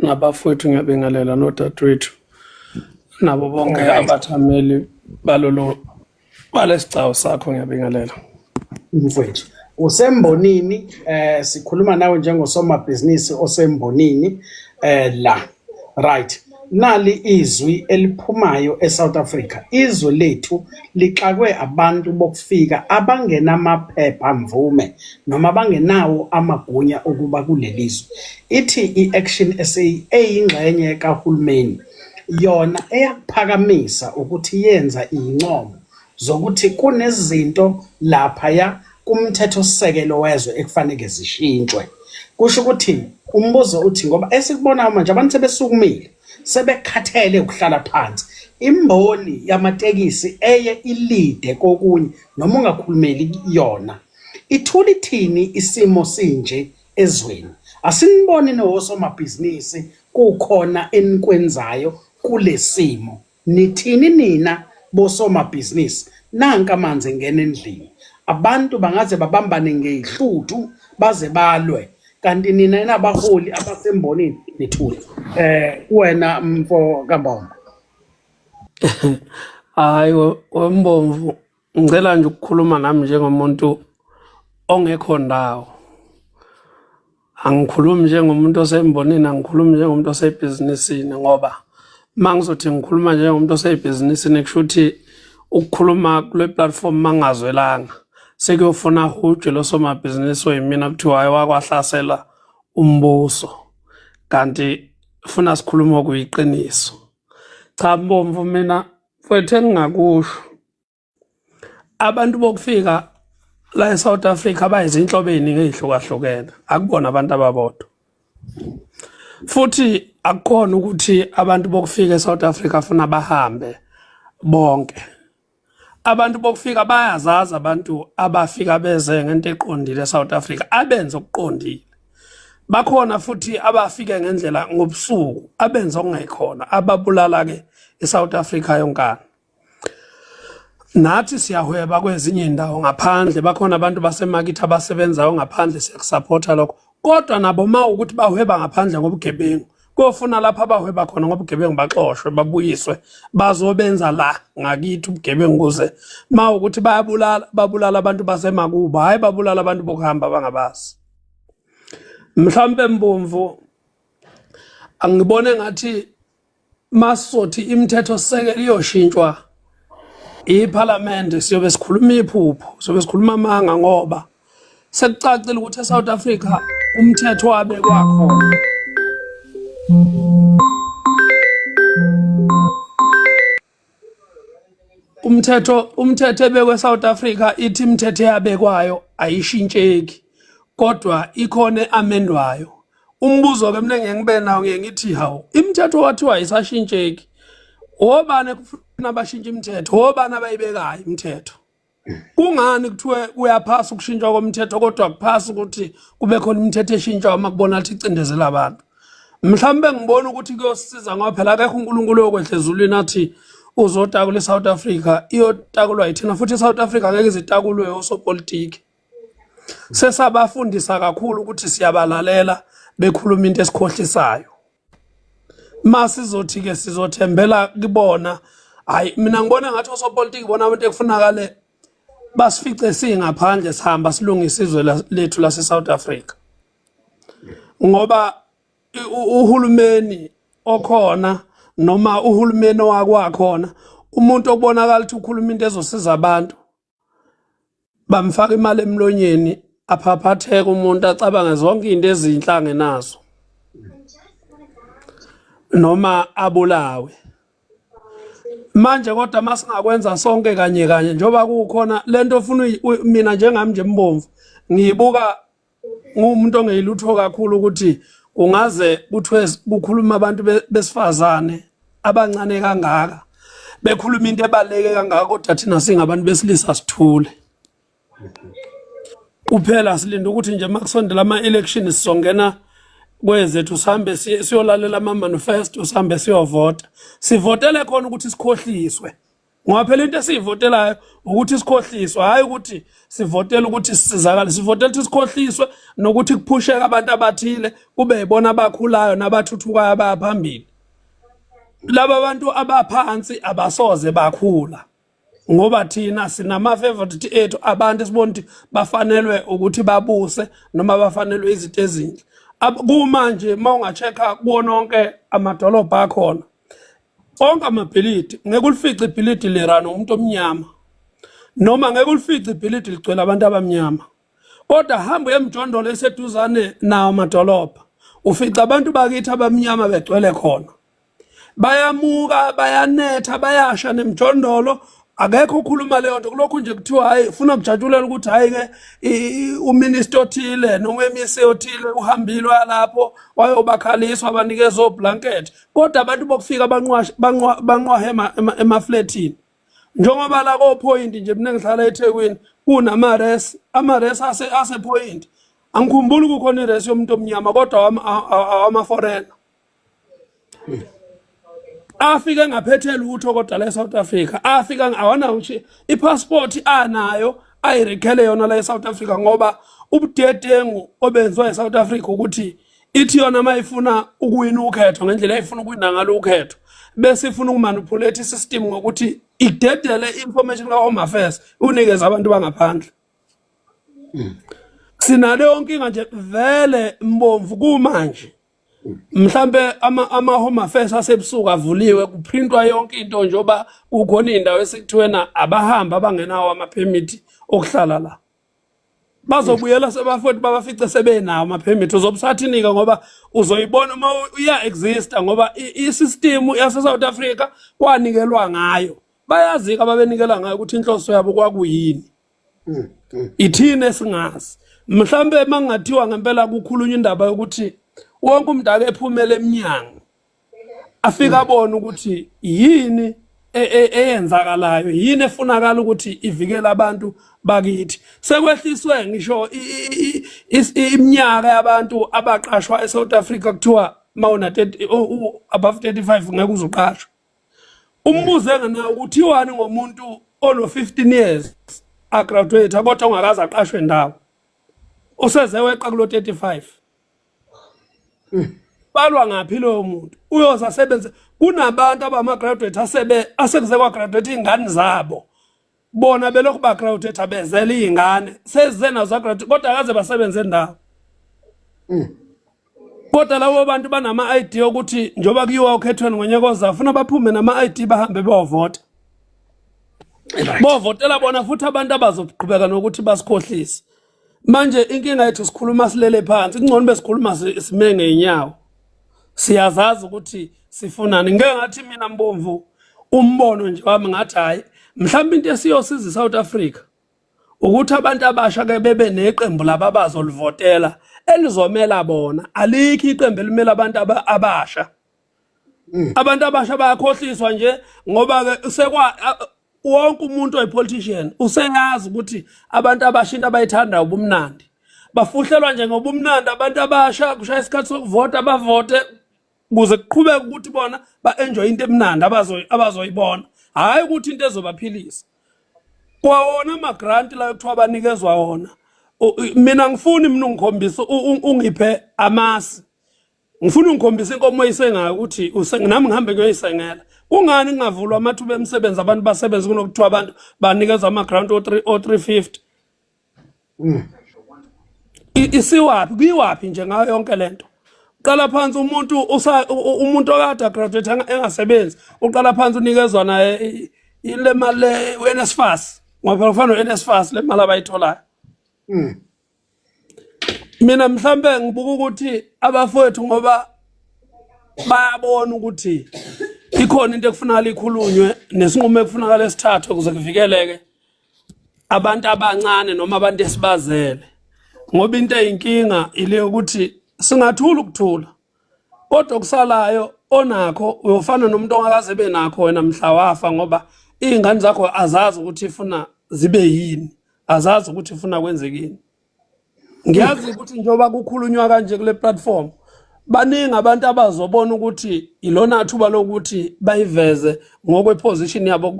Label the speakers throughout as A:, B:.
A: nabafowethu ngiyabingelela nodadewethu nabo bonke abathameli balesicawu sakho ngiyabingelela.
B: Mfowethu usembonini sikhuluma nawe njengosomabhizinisi osembonini la right nali izwi eliphumayo eSouth Africa. Izwe lethu lixakwe abantu bokufika abangenamaphepha mvume noma bangenawo amagunya okuba kulelizwe. Ithi iAction SA eyingxenye kahulumeni yona eyakuphakamisa ukuthi yenza incomo zokuthi kunezinto lapha ya kumthetho sisekelo wezwe ekufanele zishintshwe. Kusho ukuthi umbuzo uthi ngoba esikubona manje abantu sebesukumile sebekhathele ukuhlala phansi imboni yamatekisi eye ilide kokunye noma ungakhulumeli yona ithula ithini isimo sinje ezweni. Asiniboni nosomabhizinisi kukhona enikwenzayo kulesimo. Nithini nina bosomabhizinisi nanka amanzi ngene endlini. Abantu bangaze babambane ngehluthu baze balwe kanti nina enabaholi abasembonini nithule. Wena mfo kaMbombo.
A: Hayi weMbomvu ngicela nje ukukhuluma nami njengomuntu ongekho ndawo. Angikhulumi njengomuntu osembonini, angikhulumi njengomuntu osebhizinisini ngoba mangizothi ngikhuluma njengomuntu osebhizinisini kusho ukuthi ukukhuluma kule platform mangazwelanga sekuyofuna huje losomabhizinisi oyimina kuthiwa hayi wakwahlasela umbuso kanti ufuna sikhuluma kuyiqiniso. Cha Mbomvu mina mfowethu engingakusho abantu bokufika la eSouth Africa bayizinhlobo eziningi ezihlukahlukene akubona abantu ababodwa futhi akukhona ukuthi abantu bokufika eSouth Africa funa bahambe bonke. Abantu bokufika bayazazi abantu abafika beze ngento eqondile eSouth Africa abenze okuqondile. Bakhona futhi abafike ngendlela ngobusuku abenze okungekhona ababulala ke eSouth Africa yonkana. Nathi siyahweba kwezinye indawo ngaphandle bakhona abantu basemakithi abasebenzayo ngaphandle siyakusupporta lokho. Kodwa nabo ma ukuthi bahweba ngaphandle ngobugebengu kofuna lapha abahweba khona ngobugebengu baxoshwe babuyiswe bazobenza la ngakithi ubugebengu kuze ma ukuthi babulala abantu basemakubo hayi babulala abantu bokuhamba bangabazi. Mhlambe Mbomvu angibone ngathi masothi imithetho sisekelo iyoshintshwa iParliament siyobe sikhuluma iphupho siyobe sikhuluma amanga ngoba sekucacile ukuthi eSouth Africa umthetho wabe kwakhona umthetho ebekwe South Africa ithi imithetho yabekwayo ayishintsheki kodwa ikhona amendwayo. Umbuzo ke mina ngibe nawo ngithi hawo imithetho wathiwa ayisashintsheki obane kufuna bashintshe imithetho obana bayibekayo imithetho kungani kuthiwe uyaphasa ukushintshwa komthetho kodwa kuphasa ukuthi kube khona imithetho eshintshwa makubona ukuthi icindezela abantu. Mhlambe ngibona ukuthi kuyosiza ngoba phela akekho uNkulunkulu yokwehla ezulwini athi uzotakula eSouth Africa iyotakulwa yithina futhi eSouth Africa ngeke izitakulwe osopolitiki. Sesabafundisa kakhulu ukuthi siyabalalela bekhuluma into esikhohlisayo. Masizothi ke sizothembela kubona hayi mina ngibona ngathi osopolitiki bona abantu ekufunakale basifice singaphandle sihamba silungisa izwe lethu lase South Africa. Ngoba uhulumeni okhona noma uhulumeni wakwakhona umuntu obonakala ukuthi ukhuluma into ezosiza abantu bamfaka imali emlonyeni aphaphatheka umuntu acabange zonke into ezinhlange nazo noma abulawe. Manje kodwa masingakwenza sonke kanye kanye njoba kukhona lento ofuna mina njengami nje Mbomvu ngiyibuka ngumuntu ongeyilutho kakhulu ukuthi kungaze kuthiwe kukhuluma abantu besifazane abancane kangaka bekhuluma into ebaleke kangaka kodwa thina singabantu besilisa sithule. Kuphela silinda ukuthi nje makusondela ama-elections sizongena kwezethu sihambe siyolalela ama-manifesto sihambe siyovota sivotele khona ukuthi sikhohliswe ngoba phela into esiyivotelayo ukuthi sikhohliswa, hayi ukuthi sivotela ukuthi sisizakale, sivotela ukuthi sikhohliswe nokuthi kuphusheka abantu abathile kube yibona abakhulayo nabathuthukayo abaphambili. Laba bantu abaphansi abasoze bakhula ngoba thina sinama favorite ethu abantu esibona ukuthi bafanelwe ukuthi babuse noma bafanelwe izinto ezinhle. Kumanje mawungachecka kuwononke amadolobha akhona onke amabhilidi ngeke ulifice ibhilidi lerana umuntu omnyama noma ngeke ulifice ibhilidi ligcwele abantu abamnyama. Kodwa hamba emjondolo eseduzane nawo amadolobha ufica abantu bakithi abamnyama begcwele khona, bayamuka bayanetha bayasha nemjondolo. Akekho ukhuluma leyo nto, kulokhu nje kuthiwa hayi ufuna kujatshulela ukuthi hayi ke uminister othile noma uMC othile uhambile lapho wayobakhaliswa abanikeza oblanket, kodwa abantu bokufika banqwahe emafletini njengoba la ko point nje mina ngihlala eThekwini kunamares ase point. Angikhumbuli kukhona ires yomuntu omnyama kodwa ama foreigner afika ngaphethe lutho kodwa la eSouth Africa afika awana uthi ipassport anayo ayirekhele yona la eSouth Africa ngoba ubudedengu obenzwa eSouth Africa ukuthi ithi yona mayifuna ukuwina ukhetho ngendlela ayifuna ukuwina ngalo ukhetho bese ifuna ukumanipulate isystem ngokuthi idedele information ka Home Affairs unikeza abantu bangaphandle. Sinale yonke inga nje vele mbomvu kumanje mhlambe ama Home Affairs asebusuku avuliwe kuprintwa yonke into njoba kukhona indawo esikuthiwena abahamba abangenawo ama permit okuhlala la bazobuyela sebafuthi babafice sebenawo ama permit uzobusathinika ngoba uzoyibona uma uya exista ngoba isystem yase South Africa kwanikelwa ngayo bayazika ababenikela ngayo ukuthi inhloso yabo kwakuyini ithine singazi. Mhlambe mangathiwa ngempela kukhulunywa indaba yokuthi wonke umuntu ake ephumele eminyango afika abone ukuthi yini eyenzakalayo, yini efunakala ukuthi ivikele abantu bakithi. Sekwehliswe ngisho iminyaka yabantu abaqashwa eSouth Africa kuthiwa mawuna 30 above 35 ngeke uzuqashwa. Umbuzo engena ukuthi wani ngomuntu ono 15 years agraduate kodwa ungakaze aqashwe ndawo useze weqa kulo 35 balwa ngaphi lo muntu uyoza sebenze. Kunabantu abama graduate asekuze kwa graduate ingane zabo bona belokhu ba graduate abezela izingane seze nazo graduate kodwa akaze basebenze ndawo. Kodwa labo bantu banama ID ukuthi njoba kuyiwa ukhethweni ngonyaka ozafuna baphume nama ID bahambe beyovota. Bovotela bona futhi abantu abazoqhubeka nokuthi basikhohlise. Manje inkinga yethu sikhuluma silele phansi, ingcono besikhuluma simenge inyawo. Siyazazi ukuthi sifunani. Ngeke ngathi mina Mbomvu umbono nje wami ngathi hayi mhlawumbe into esiyosiza eSouth Africa ukuthi abantu abasha ke bebe neqembu laba bazolivotela elizomela bona. Alikho iqembu elimela abantu abasha. Abantu abasha bayakhohliswa nje ngoba ke sekwa wonke umuntu oyipolitician usengazi ukuthi abantu abashinda bayithanda ubumnandi. Bafuhlelwa nje ngobumnandi abantu abasha kushaya isikhathi sokuvota bavote kuze kuqhubeke ukuthi bona ba-enjoy into emnandi abazoyibona, hayi ukuthi into ezobaphilisa. Kwawona ama-grant la kuthiwa banikezwa wona, mina ngifuni mina ungikhombise ungiphe amasi, ngifuna ungikhombise inkomo eyisengayo ukuthi nami ngihambe ngiyoyisengela. Kungani ngingavulwa amathuba emisebenzi abantu basebenza kunokuthiwa abantu banikezwa ama-grant o350? Isiwaphi kuyiwaphi nje ngayo yonke lento? Uqala phansi umuntu okade graduate engasebenzi uqala phansi unikezwa naye ile mali weNSFAS ngoba kufanele uNSFAS le mali abayitholayo. Mina mhlambe ngibuka ukuthi abafowethu ngoba bayabona ukuthi ikhona into ekufunakala ikhulunywe nesinqumo ekufunakala esithathu ukuze kuvikeleke abantu abancane noma abantu esibazele. Ngoba into eyinkinga ile ukuthi singathula ukuthula kodwa kusalayo onakho uyofana nomuntu ongakaze benakho wena mhla wafa ngoba izingane zakho azazi ukuthi ifuna zibe yini, azazi ukuthi ifuna kwenzekeni. Ngiyazi ukuthi njoba kukhulunywa kanje kule platform baningi abantu abazobona ukuthi ilona thuba lokuthi bayiveze ngokweposition yabo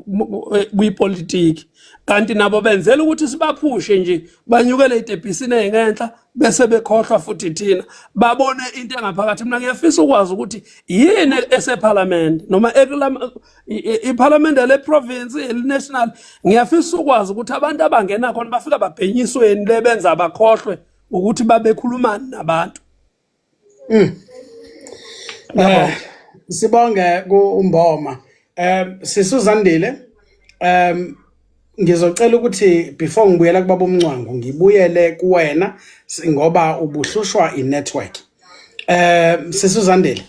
A: kuyipolitiki, kanti nabo benzela ukuthi sibaphushe nje banyukele itebhisini engenhla bese bekhohlwa futhi thina babone into engaphakathi. Mina ngiyafisa ukwazi ukuthi yini eseparliament noma iparliament le province national, ngiyafisa ukwazi ukuthi abantu abangena khona bafika babhenyisweni lebenza abakhohlwe ukuthi babekhulumani nabantu.
B: Sibonge kuMboma. Sisuzandile, ngizocela ukuthi before ngibuyela kubaba uMncwangu ngibuyele kuwena ngoba ubuhlushwa inetwork. Sisuzandile.